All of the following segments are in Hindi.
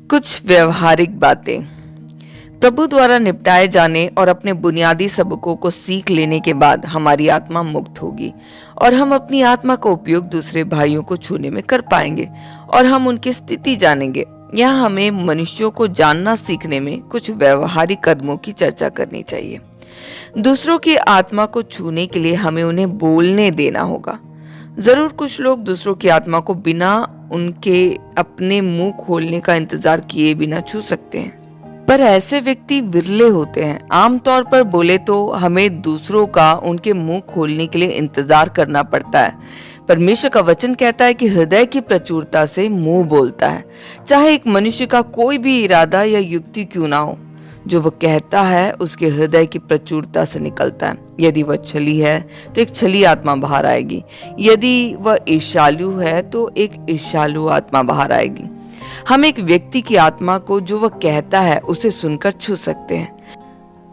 कुछ व्यवहारिक बातें। प्रभु द्वारा निपटाए जाने और अपने बुनियादी सबकों को सीख लेने के बाद हमारी आत्मा मुक्त होगी और हम अपनी आत्मा का उपयोग दूसरे भाइयों को छूने में कर पाएंगे और हम उनकी स्थिति जानेंगे। यहाँ हमें मनुष्यों को जानना सीखने में कुछ व्यवहारिक कदमों की चर्चा करनी चाहिए। दूसरों की आत्मा को छूने के लिए हमें उन्हें बोलने देना होगा। जरूर कुछ लोग दूसरों की आत्मा को बिना उनके अपने मुंह खोलने का इंतजार किए बिना छू सकते हैं, पर ऐसे व्यक्ति विरले होते हैं। आमतौर पर बोले तो हमें दूसरों का उनके मुंह खोलने के लिए इंतजार करना पड़ता है। परमेश्वर का वचन कहता है कि हृदय की प्रचुरता से मुंह बोलता है। चाहे एक मनुष्य का कोई भी इरादा या युक्ति क्यों ना हो, जो वह कहता है उसके हृदय की प्रचुरता से निकलता है। यदि वह छली है तो एक छली आत्मा बाहर आएगी, यदि वह ईर्ष्यालु है तो एक ईर्ष्यालु आत्मा बाहर आएगी। हम एक व्यक्ति की आत्मा को जो वह कहता है उसे सुनकर छू सकते हैं।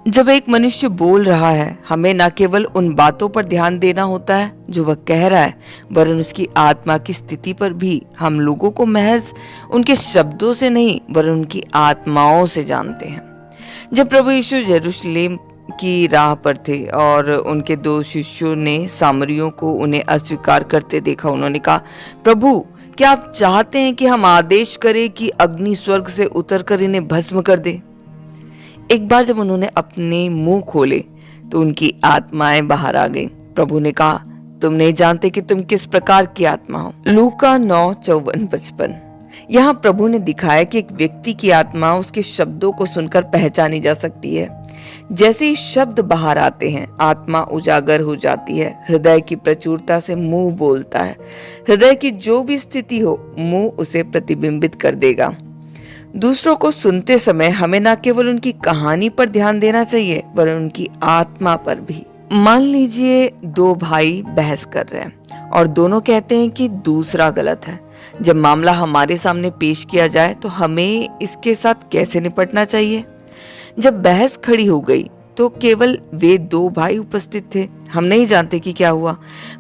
जब एक मनुष्य बोल रहा है, हमें न केवल उन बातों पर ध्यान देना होता है जो वह कह रहा है, वरन उसकी आत्मा की स्थिति पर भी। हम लोगों को महज उनके शब्दों से नहीं वरन उनकी आत्माओं से जानते हैं। जब प्रभु यीशु यरूशलेम की राह पर थे और उनके दो शिष्यों ने सामरियों को उन्हें अस्वीकार करते देखा, उन्होंने कहा, प्रभु क्या आप चाहते हैं कि हम आदेश करें कि अग्नि स्वर्ग से उतरकर इन्हें भस्म कर दे? एक बार जब उन्होंने अपने मुंह खोले तो उनकी आत्माएं बाहर आ गईं। प्रभु ने कहा, तुम नहीं जानते कि तुम किस प्रकार की आत्मा हो। लूका 9:54-55। यहाँ प्रभु ने दिखाया कि एक व्यक्ति की आत्मा उसके शब्दों को सुनकर पहचानी जा सकती है। जैसे ही शब्द बाहर आते हैं, आत्मा उजागर हो जाती है। हृदय की प्रचुरता से मुंह बोलता है। हृदय की जो भी स्थिति हो, मुंह उसे प्रतिबिंबित कर देगा। दूसरों को सुनते समय हमें न केवल उनकी कहानी पर ध्यान देना चाहिए, वरन उनकी आत्मा पर भी। मान लीजिए दो भाई बहस कर रहे हैं और दोनों कहते हैं कि दूसरा गलत है। जब मामला हमारे सामने पेश किया जाए तो हमें इसके साथ कैसे निपटना चाहिए? जब बहस खड़ी हो गई तो केवल वे दो भाई उपस्थित थे। हम नहीं जानते कि क्या हुआ,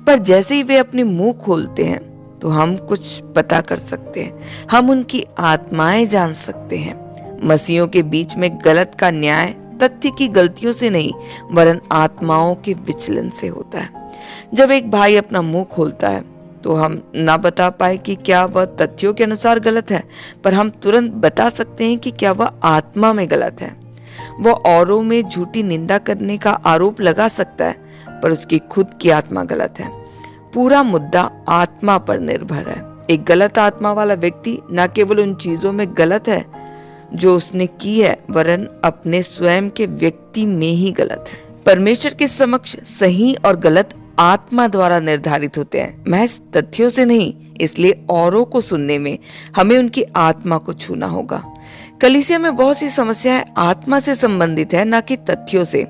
पर जैसे ही वे अपने मुंह खोलते हैं तो हम कुछ पता कर सकते हैं। हम उनकी आत्माएं जान सकते हैं। मसीहों के बीच में गलत का न्याय तथ्य की गलतियों से नहीं वरन आत्माओं के विचलन से होता है। जब एक भाई अपना मुंह खोलता है तो हम ना बता पाए कि क्या वह तथ्यों के अनुसार गलत है, पर हम तुरंत बता सकते हैं कि क्या वह आत्मा में गलत है। वह औरों में झूठी निंदा करने का आरोप लगा सकता है, पर उसकी खुद की आत्मा गलत है। पूरा मुद्दा आत्मा पर निर्भर है। एक गलत आत्मा वाला व्यक्ति न केवल उन चीजों में गलत है जो उसने की है, वरन अपने स्वयं के व्यक्ति में ही गलत है। परमेश्वर के समक्ष सही और गलत आत्मा द्वारा निर्धारित होते हैं, महज तथ्यों से नहीं। इसलिए औरों को सुनने में हमें उनकी आत्मा को छूना होगा। कलीसिया में बहुत सी समस्याएं आत्मा से संबंधित है, न कि तथ्यों से।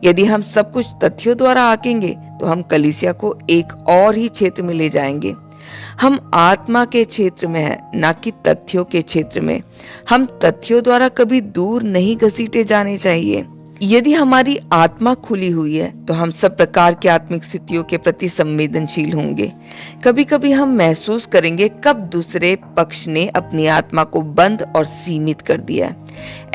यदि हम सब कुछ तथ्यों द्वारा आंकेंगे तो हम कलीसिया को एक और ही क्षेत्र में ले जाएंगे। हम आत्मा के क्षेत्र में हैं, न कि तथ्यों के क्षेत्र में। हम तथ्यों द्वारा कभी दूर नहीं घसीटे जाने चाहिए। यदि हमारी आत्मा खुली हुई है तो हम सब प्रकार की आत्मिक स्थितियों के प्रति संवेदनशील होंगे। कभी कभी हम महसूस करेंगे कब दूसरे पक्ष ने अपनी आत्मा को बंद और सीमित कर दिया है।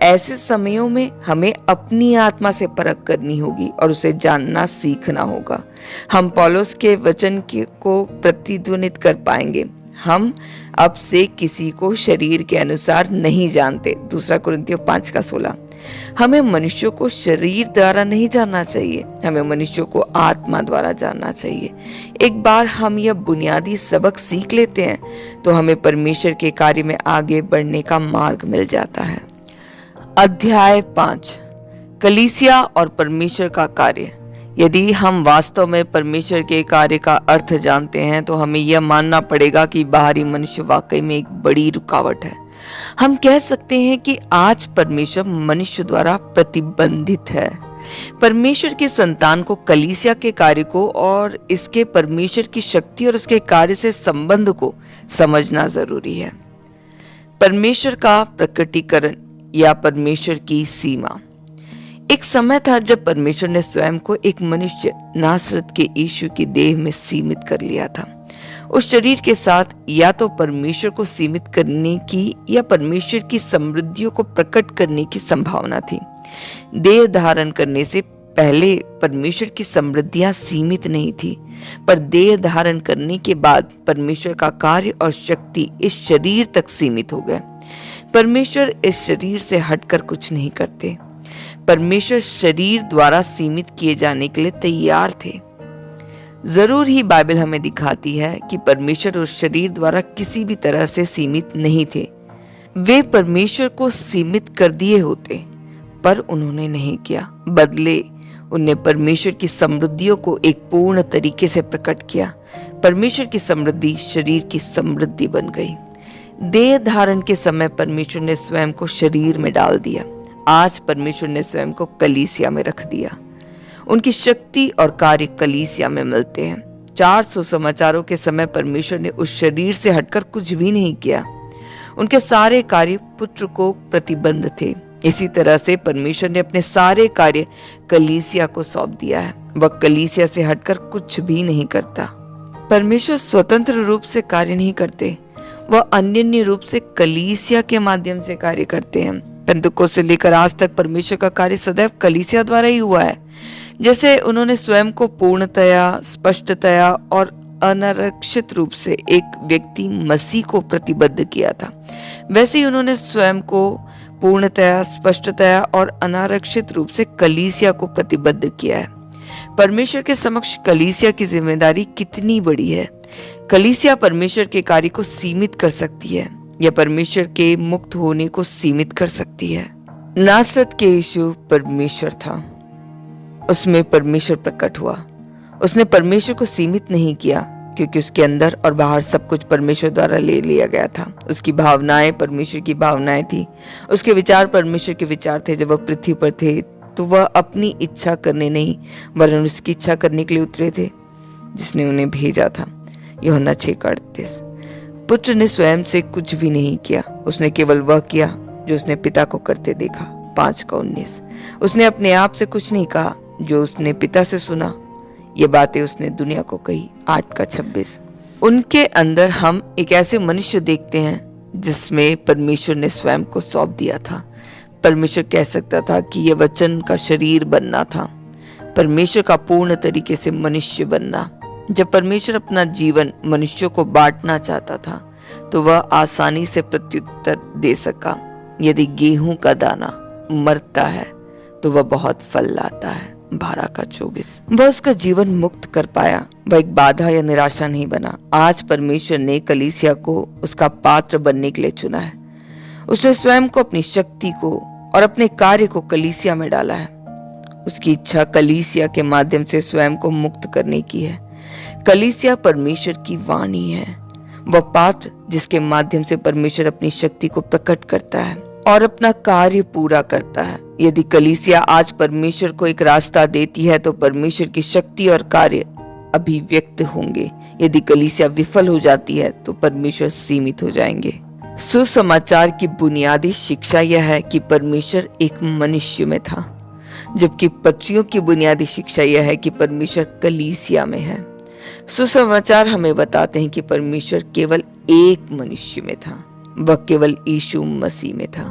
ऐसे समयों में हमें अपनी आत्मा से परख करनी होगी और उसे जानना सीखना होगा। हम पौलुस के वचन को प्रतिध्वनित कर पाएंगे, हम अब से किसी को शरीर के अनुसार नहीं जानते। 2 कुरिन्थियों 5:16। हमें मनुष्यों को शरीर द्वारा नहीं जानना चाहिए, हमें मनुष्यों को आत्मा द्वारा जानना चाहिए। एक बार हम यह बुनियादी सबक सीख लेते हैं तो हमें परमेश्वर के कार्य में आगे बढ़ने का मार्ग मिल जाता है। अध्याय 5, कलीसिया और परमेश्वर का कार्य। यदि हम वास्तव में परमेश्वर के कार्य का अर्थ जानते हैं तो हमें यह मानना पड़ेगा कि बाहरी मनुष्य वाकई में एक बड़ी रुकावट है। हम कह सकते हैं कि आज परमेश्वर मनुष्य द्वारा प्रतिबंधित है। परमेश्वर की संतान को कलीसिया के कार्य को और इसके परमेश्वर की शक्ति और उसके कार्य से संबंध को समझना जरूरी है। परमेश्वर का प्रकटीकरण या परमेश्वर की सीमा। एक समय था जब परमेश्वर ने स्वयं को एक मनुष्य नासरत के यीशु की देह में सीमित कर लिया था। उस शरीर के साथ या तो परमेश्वर को सीमित करने की या परमेश्वर की समृद्धियों को प्रकट करने की संभावना थी। देह धारण करने से पहले परमेश्वर की समृद्धियां सीमित नहीं थी, पर देह धारण करने के बाद परमेश्वर का कार्य और शक्ति इस शरीर तक सीमित हो गए। परमेश्वर इस शरीर से हटकर कुछ नहीं करते। परमेश्वर शरीर द्वारा सीमित किए जाने के लिए तैयार थे। जरूर ही बाइबल हमें दिखाती है कि परमेश्वर उस शरीर द्वारा किसी भी तरह से सीमित नहीं थे। वे परमेश्वर को सीमित कर दिए होते, पर उन्होंने नहीं किया। बदले उन्होंने परमेश्वर की समृद्धियों को एक पूर्ण तरीके से प्रकट किया। परमेश्वर की समृद्धि शरीर की समृद्धि बन गई। देह धारण के समय परमेश्वर ने स्वयं को शरीर में डाल दिया। आज परमेश्वर ने स्वयं को कलीसिया में रख दिया। उनकी शक्ति और कार्य कलीसिया में मिलते हैं। 400 समाचारों के समय परमेश्वर ने उस शरीर से हटकर कुछ भी नहीं किया। उनके सारे कार्य पुत्र को प्रतिबंध थे। इसी तरह से परमेश्वर ने अपने सारे कार्य कलीसिया को सौंप दिया है। वह कलीसिया से हटकर कुछ भी नहीं करता। परमेश्वर स्वतंत्र रूप से कार्य नहीं करते, वह अन्य रूप से कलीसिया के माध्यम से कार्य करते हैं। पेंतुकोस्त से लेकर आज तक परमेश्वर का कार्य सदैव कलीसिया द्वारा ही हुआ है। जैसे उन्होंने स्वयं को पूर्णतया, स्पष्टतया और अनारक्षित रूप से एक व्यक्ति मसीह को प्रतिबद्ध किया था, वैसे ही उन्होंने स्वयं को पूर्णतया, स्पष्टतया और अनारक्षित रूप से कलीसिया को प्रतिबद्ध किया है। परमेश्वर के समक्ष कलीसिया की जिम्मेदारी कितनी बड़ी है। कलीसिया परमेश्वर के कार्य को सीमित कर सकती है या परमेश्वर के मुक्त होने को सीमित कर सकती है। नासरत के यीशु परमेश्वर था, उसमें परमेश्वर प्रकट हुआ। उसने परमेश्वर को सीमित नहीं किया क्योंकि उसके अंदर और बाहर सब कुछ परमेश्वर द्वारा ले लिया गया था। उसकी भावनाएं परमेश्वर की भावनाएं थी, उसके विचार परमेश्वर के विचार थे। जब वह पृथ्वी पर थे तो वह अपनी इच्छा करने नहीं वरन उसकी इच्छा करने के लिए उतरे थे जिसने उन्हें भेजा था। यूहन्ना 6:38। पुत्र ने स्वयं से कुछ भी नहीं किया, उसने केवल वह किया जो उसने पिता को करते देखा। 5:19। उसने अपने आप से कुछ नहीं कहा, जो उसने पिता से सुना ये बातें उसने दुनिया को कही। 8:26। उनके अंदर हम एक ऐसे मनुष्य देखते हैं जिसमें परमेश्वर ने स्वयं को सौंप दिया था। परमेश्वर कह सकता था कि यह वचन का शरीर बनना था, परमेश्वर का पूर्ण तरीके से मनुष्य बनना। जब परमेश्वर अपना जीवन मनुष्यों को बांटना चाहता था तो वह आसानी से प्रत्युत्तर दे सका। यदि गेहूं का दाना मरता है तो वह बहुत फल लाता है। 12:24। वह उसका जीवन मुक्त कर पाया, वह एक बाधा या निराशा नहीं बना। आज परमेश्वर ने कलीसिया को उसका पात्र बनने के लिए चुना है। उसने स्वयं को, अपनी शक्ति को और अपने कार्य को कलीसिया में डाला है। उसकी इच्छा कलीसिया के माध्यम से स्वयं को मुक्त करने की है। कलीसिया परमेश्वर की वाणी है, वह पात्र जिसके माध्यम से परमेश्वर अपनी शक्ति को प्रकट करता है और अपना कार्य पूरा करता है। यदि कलीसिया आज परमेश्वर को एक रास्ता देती है तो परमेश्वर की शक्ति और कार्य अभिव्यक्त होंगे। यदि कलीसिया विफल हो जाती है तो परमेश्वर सीमित हो जाएंगे। सुसमाचार की बुनियादी शिक्षा यह है कि परमेश्वर एक मनुष्य में था, जबकि पत्रियों की बुनियादी शिक्षा यह है कि परमेश्वर कलीसिया में है। सुसमाचार हमें बताते हैं कि परमेश्वर केवल एक मनुष्य में था, वह केवल यीशु मसीह में था।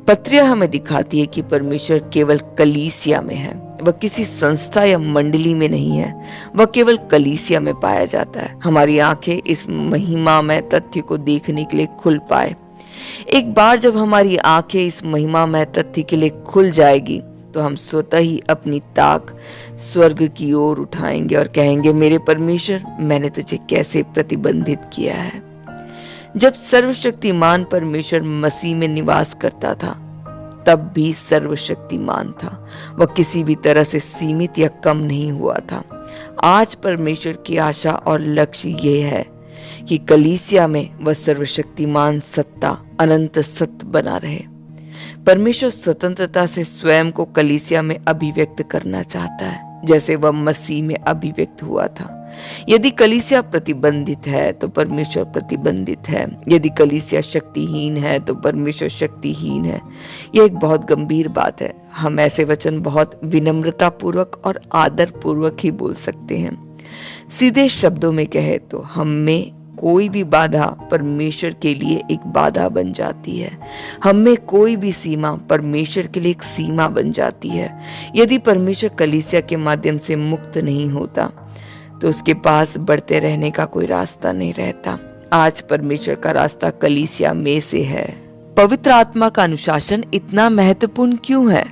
पत्रियां हमें दिखाती है कि परमेश्वर केवल कलीसिया में है, वह किसी संस्था या मंडली में नहीं है, वह केवल कलीसिया में पाया जाता है। हमारी आंखें इस महिमामय तथ्य को देखने के लिए खुल पाए। एक बार जब हमारी आंखें इस महिमामय तथ्य के लिए खुल जाएगी तो हम स्वतः ही अपनी ताक स्वर्ग की ओर उठाएंगे और कहेंगे, मेरे परमेश्वर, मैंने तुझे कैसे प्रतिबंधित किया है। जब सर्वशक्तिमान परमेश्वर मसीह में निवास करता था तब भी सर्वशक्तिमान था, वह किसी भी तरह से सीमित या कम नहीं हुआ था। आज परमेश्वर की आशा और लक्ष्य ये है कि कलीसिया में वह सर्वशक्तिमान सत्ता अनंत सत्य बना रहे। परमेश्वर स्वतंत्रता से स्वयं को कलीसिया में अभिव्यक्त करना चाहता है, जैसे वह मसीह में अभिव्यक्त हुआ था। यदि कलीसिया प्रतिबंधित है तो परमेश्वर प्रतिबंधित है। यदि कलीसिया शक्तिहीन है तो परमेश्वर शक्तिहीन है। यह एक बहुत गंभीर बात है। हम ऐसे वचन बहुत विनम्रता पूर्वक और आदर पूर्वक ही बोल सकते हैं। सीधे शब्दों में कहे तो हम में कोई भी बाधा परमेश्वर के लिए एक बाधा बन जाती है। हम में कोई भी सीमा परमेश्वर के लिए एक सीमा बन जाती है। यदि परमेश्वर कलीसिया के माध्यम से मुक्त नहीं होता तो उसके पास बढ़ते रहने का कोई रास्ता नहीं रहता। आज परमेश्वर का रास्ता कलीसिया में से है। पवित्र आत्मा का अनुशासन इतना महत्वपूर्ण क्यों है?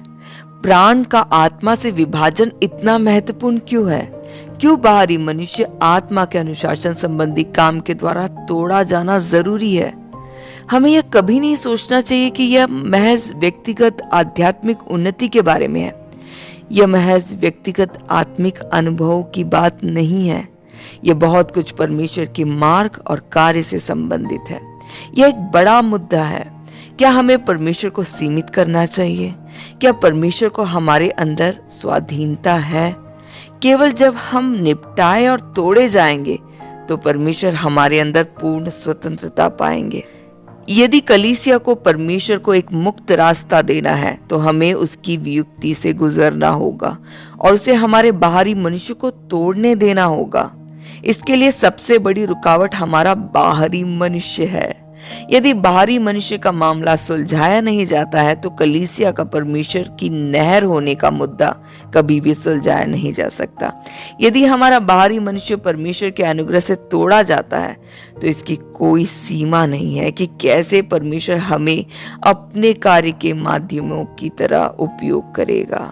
प्राण का आत्मा से विभाजन इतना महत्वपूर्ण क्यों है? क्यों बाहरी मनुष्य आत्मा के अनुशासन संबंधी काम के द्वारा तोड़ा जाना जरूरी है? हमें यह कभी नहीं सोचना चाहिए कि यह महज व्यक्तिगत आध्यात्मिक उन्नति के बारे में है। यह महज व्यक्तिगत आत्मिक अनुभव की बात नहीं है। यह बहुत कुछ परमेश्वर के मार्ग और कार्य से संबंधित है। यह एक बड़ा मुद्दा है। क्या हमें परमेश्वर को सीमित करना चाहिए? क्या परमेश्वर को हमारे अंदर स्वाधीनता है? केवल जब हम निपटाए और तोड़े जाएंगे तो परमेश्वर हमारे अंदर पूर्ण स्वतंत्रता पाएंगे। यदि कलीसिया को परमेश्वर को एक मुक्त रास्ता देना है तो हमें उसकी वियुक्ति से गुजरना होगा और उसे हमारे बाहरी मनुष्य को तोड़ने देना होगा। इसके लिए सबसे बड़ी रुकावट हमारा बाहरी मनुष्य है। यदि बाहरी मनुष्य का मामला सुलझाया नहीं जाता है तो कलीसिया का परमेश्वर की नहर होने का मुद्दा कभी भी सुलझाया नहीं जा सकता। यदि हमारा बाहरी मनुष्य परमेश्वर के अनुग्रह से तोड़ा जाता है तो इसकी कोई सीमा नहीं है कि कैसे परमेश्वर हमें अपने कार्य के माध्यमों की तरह उपयोग करेगा।